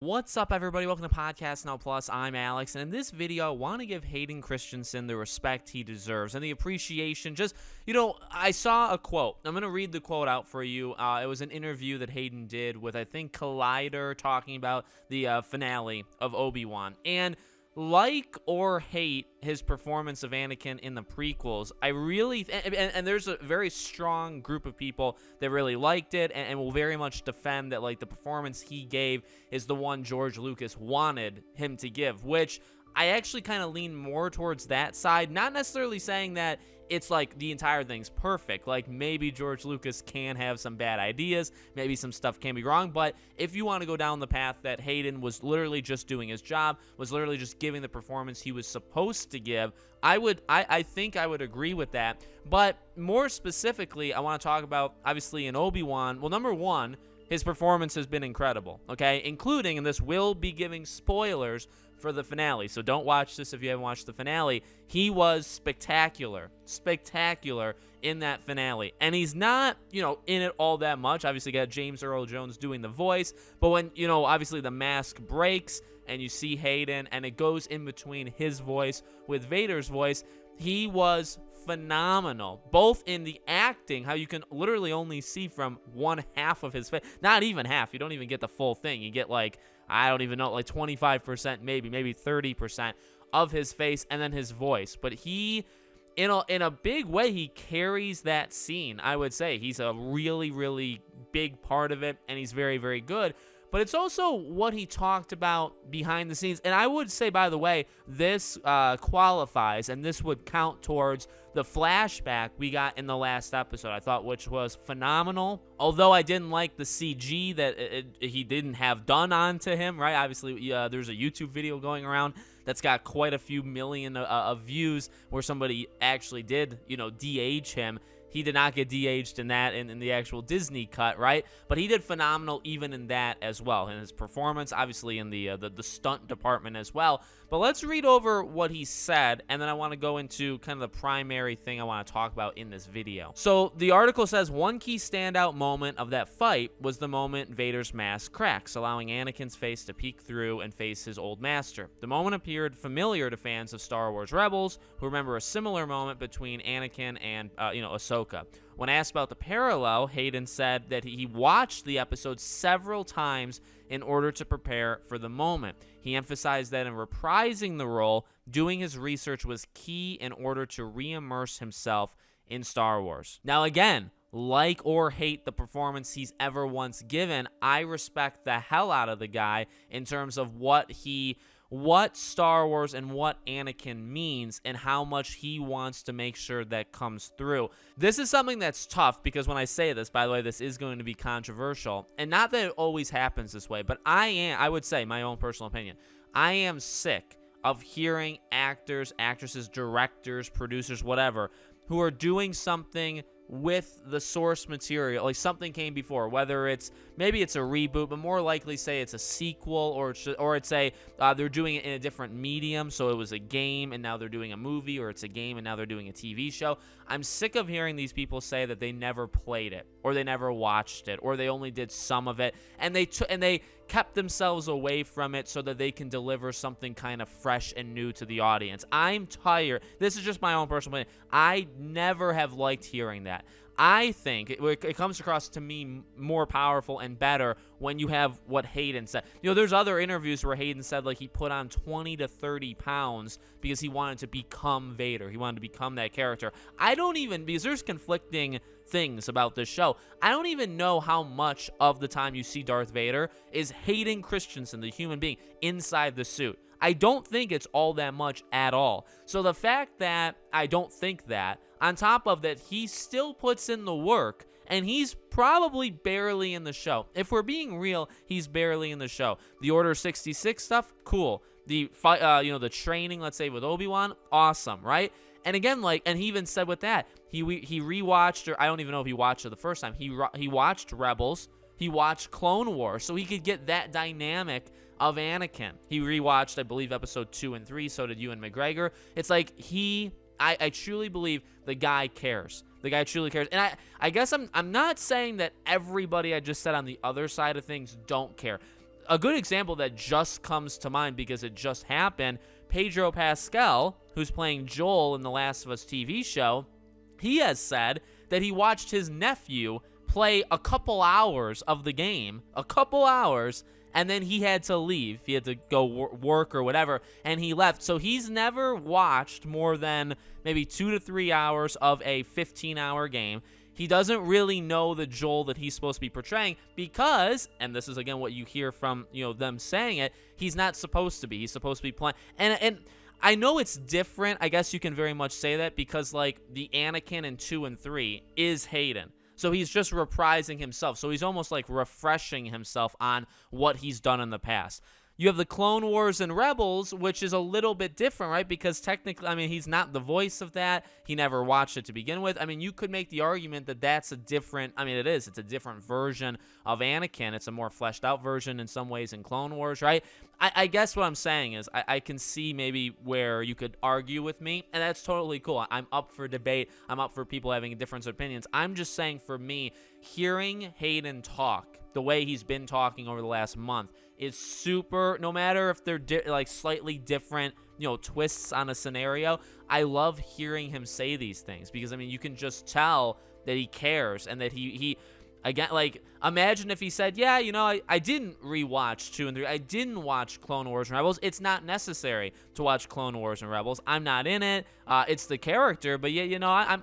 What's up, everybody? Welcome to Podcast Now Plus. I'm Alex, and in this video, I want to give Hayden Christensen the respect he deserves and the appreciation. I saw a quote. I'm going to read the quote out for you. It was an interview that Hayden did with, I think, Collider, talking about the finale of Obi-Wan. And like or hate his performance of Anakin in the prequels, I really and there's a very strong group of people that really liked it and will very much defend that, like, the performance he gave is the one George Lucas wanted him to give, which I actually kind of lean more towards that side. Not necessarily saying that it's like the entire thing's perfect. Like, maybe George Lucas can have some bad ideas, maybe some stuff can be wrong, but if you want to go down the path that Hayden was literally just doing his job, was literally just giving the performance he was supposed to give, I think I would agree with that. But more specifically, I want to talk about, obviously, in Obi-Wan. Well, number one, his performance has been incredible, okay? Including, and this will be giving spoilers for the finale, so don't watch this if you haven't watched the finale. He was spectacular in that finale. And he's not, in it all that much. Obviously, you got James Earl Jones doing the voice, but when, obviously the mask breaks and you see Hayden and it goes in between his voice with Vader's voice, he was phenomenal, both in the acting, how you can literally only see from one half of his face, not even half, you don't even get the full thing, you get like, I don't even know, like 25%, maybe 30% of his face, and then his voice. But he, in a big way, he carries that scene, I would say. He's a really, really big part of it, and he's very, very good. But it's also what he talked about behind the scenes. And I would say, by the way, this qualifies, and this would count towards the flashback we got in the last episode, I thought, which was phenomenal. Although I didn't like the CG that he didn't have done onto him, right? Obviously, there's a YouTube video going around that's got quite a few million of views where somebody actually did, de-age him. He did not get de-aged in that in the actual Disney cut, right? But he did phenomenal even in that as well. And his performance, obviously, in the stunt department as well. But let's read over what he said, and then I want to go into kind of the primary thing I want to talk about in this video. So the article says, one key standout moment of that fight was the moment Vader's mask cracks, allowing Anakin's face to peek through and face his old master. The moment appeared familiar to fans of Star Wars Rebels, who remember a similar moment between Anakin and, Ahsoka. When asked about the parallel, Hayden said that he watched the episode several times in order to prepare for the moment. He emphasized that in reprising the role, doing his research was key in order to re-immerse himself in Star Wars. Now, again, like or hate the performance he's ever once given, I respect the hell out of the guy in terms of what Star Wars and what Anakin means and how much he wants to make sure that comes through. This is something that's tough because when I say this, by the way, this is going to be controversial. And not that it always happens this way, but I would say, my own personal opinion, I am sick of hearing actors, actresses, directors, producers, whatever, who are doing something with the source material, like something came before, whether maybe it's a reboot, but more likely say it's a sequel, or it's they're doing it in a different medium, so it was a game and now they're doing a movie, or it's a game and now they're doing a TV show. I'm sick of hearing these people say that they never played it, or they never watched it, or they only did some of it, and they kept themselves away from it so that they can deliver something kind of fresh and new to the audience. I'm tired. This is just my own personal opinion. I never have liked hearing that. I think it comes across to me more powerful and better when you have what Hayden said. There's other interviews where Hayden said, like, he put on 20 to 30 pounds because he wanted to become Vader. He wanted to become that character. Because there's conflicting things about this show, I don't even know how much of the time you see Darth Vader is Hayden Christensen, the human being, inside the suit. I don't think it's all that much at all. So the fact that I don't think that, on top of that, he still puts in the work, and he's probably barely in the show. If we're being real, he's barely in the show. The Order 66 stuff, cool. The fight, the training, let's say, with Obi-Wan, awesome, right? And again, and he even said with that, he rewatched, or I don't even know if he watched it the first time. He watched Rebels, he watched Clone Wars, so he could get that dynamic of Anakin. He rewatched, I believe, episode 2 and 3. So did Ewan McGregor. It's like I truly believe the guy cares. The guy truly cares. And I guess I'm not saying that everybody I just said on the other side of things don't care. a good example that just comes to mind because it just happened, Pedro Pascal, who's playing Joel in the Last of Us TV show, he has said that he watched his nephew play a couple hours of the game, and then he had to leave. He had to go work or whatever, and he left. So he's never watched more than maybe 2 to 3 hours of a 15-hour game. He doesn't really know the Joel that he's supposed to be portraying because, and this is again what you hear from, them saying it, he's not supposed to be. He's supposed to be playing. And I know it's different. I guess you can very much say that because, like, the Anakin in 2 and 3 is Hayden. So he's just reprising himself. So he's almost like refreshing himself on what he's done in the past. You have the Clone Wars and Rebels, which is a little bit different, right? Because technically, I mean, he's not the voice of that. He never watched it to begin with. I mean, you could make the argument that that's a different, I mean, it is. It's a different version of Anakin. It's a more fleshed out version in some ways in Clone Wars, right? I guess what I'm saying is I can see maybe where you could argue with me, and that's totally cool. I'm up for debate. I'm up for people having different opinions. I'm just saying for me, hearing Hayden talk the way he's been talking over the last month is super, no matter if they're like slightly different, twists on a scenario. I love hearing him say these things because, I mean, you can just tell that he cares and that he again, like, imagine if he said, yeah, I didn't rewatch 2 and 3. I didn't watch Clone Wars and Rebels. It's not necessary to watch Clone Wars and Rebels. I'm not in it. It's the character. But yeah,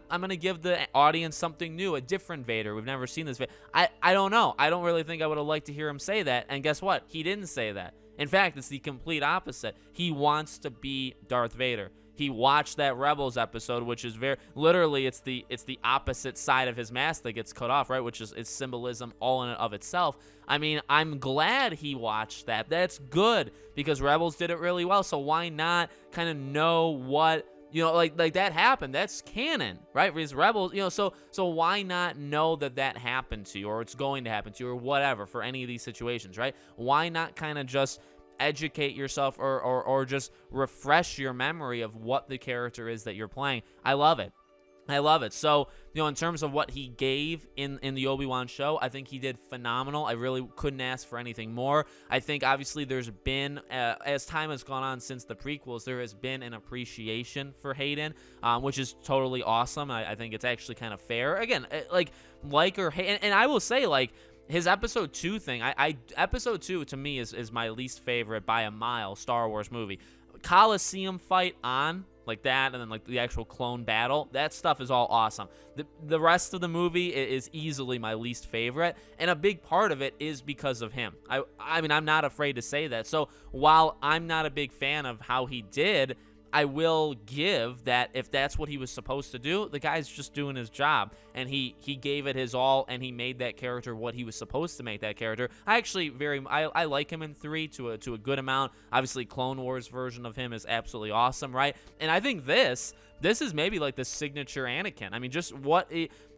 I'm going to give the audience something new, a different Vader. We've never seen this Vader. I don't know. I don't really think I would have liked to hear him say that. And guess what? He didn't say that. In fact, it's the complete opposite. He wants to be Darth Vader. He watched that Rebels episode, which is very literally it's the opposite side of his mask that gets cut off, right? Which is it's symbolism all in and of itself. I mean, I'm glad he watched that. That's good because Rebels did it really well. So why not kind of know what like that happened? That's canon, right? Because Rebels, so why not know that happened to you or it's going to happen to you or whatever for any of these situations, right? Why not kind of just educate yourself or just refresh your memory of what the character is that you're playing? I love it. So, in terms of what he gave in the Obi-Wan show, I think he did phenomenal. I really couldn't ask for anything more. I think, obviously, there's been, as time has gone on since the prequels, there has been an appreciation for Hayden, which is totally awesome. I think it's actually kind of fair. Again, and I will say, like, his episode 2 thing, episode 2 to me is my least favorite by a mile Star Wars movie. Coliseum fight on like that, and then like the actual clone battle, that stuff is all awesome. The rest of the movie is easily my least favorite, and a big part of it is because of him. I mean, I'm not afraid to say that. So while I'm not a big fan of how he did, I will give that if that's what he was supposed to do, the guy's just doing his job, and he gave it his all, and he made that character what he was supposed to make that character. I actually I like him in 3 to a good amount. Obviously, Clone Wars version of him is absolutely awesome, right? And I think this is maybe like the signature Anakin. I mean, just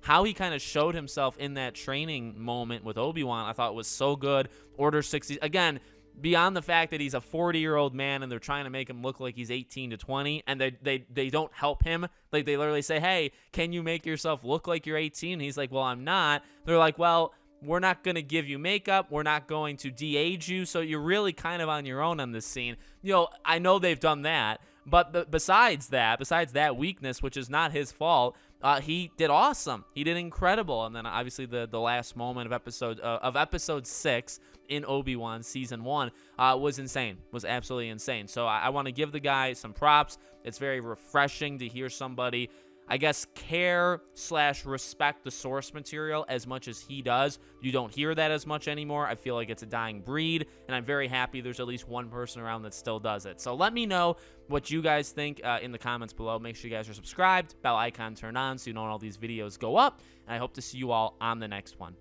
how he kind of showed himself in that training moment with Obi-Wan, I thought was so good. Order 60, again, beyond the fact that he's a 40-year-old man and they're trying to make him look like he's 18 to 20, and they don't help him. Like, they literally say, hey, can you make yourself look like you're 18? And he's like, well, I'm not. They're like, well, we're not going to give you makeup. We're not going to de-age you. So you're really kind of on your own on this scene. I know they've done that. But besides that weakness, which is not his fault, he did awesome. He did incredible. And then obviously the last moment of episode 6 in Obi-Wan season 1 was insane. Was absolutely insane. So I want to give the guy some props. It's very refreshing to hear somebody, I guess, care/respect the source material as much as he does. You don't hear that as much anymore. I feel like it's a dying breed, and I'm very happy there's at least one person around that still does it. So let me know what you guys think in the comments below. Make sure you guys are subscribed, bell icon turned on so you know when all these videos go up, and I hope to see you all on the next one.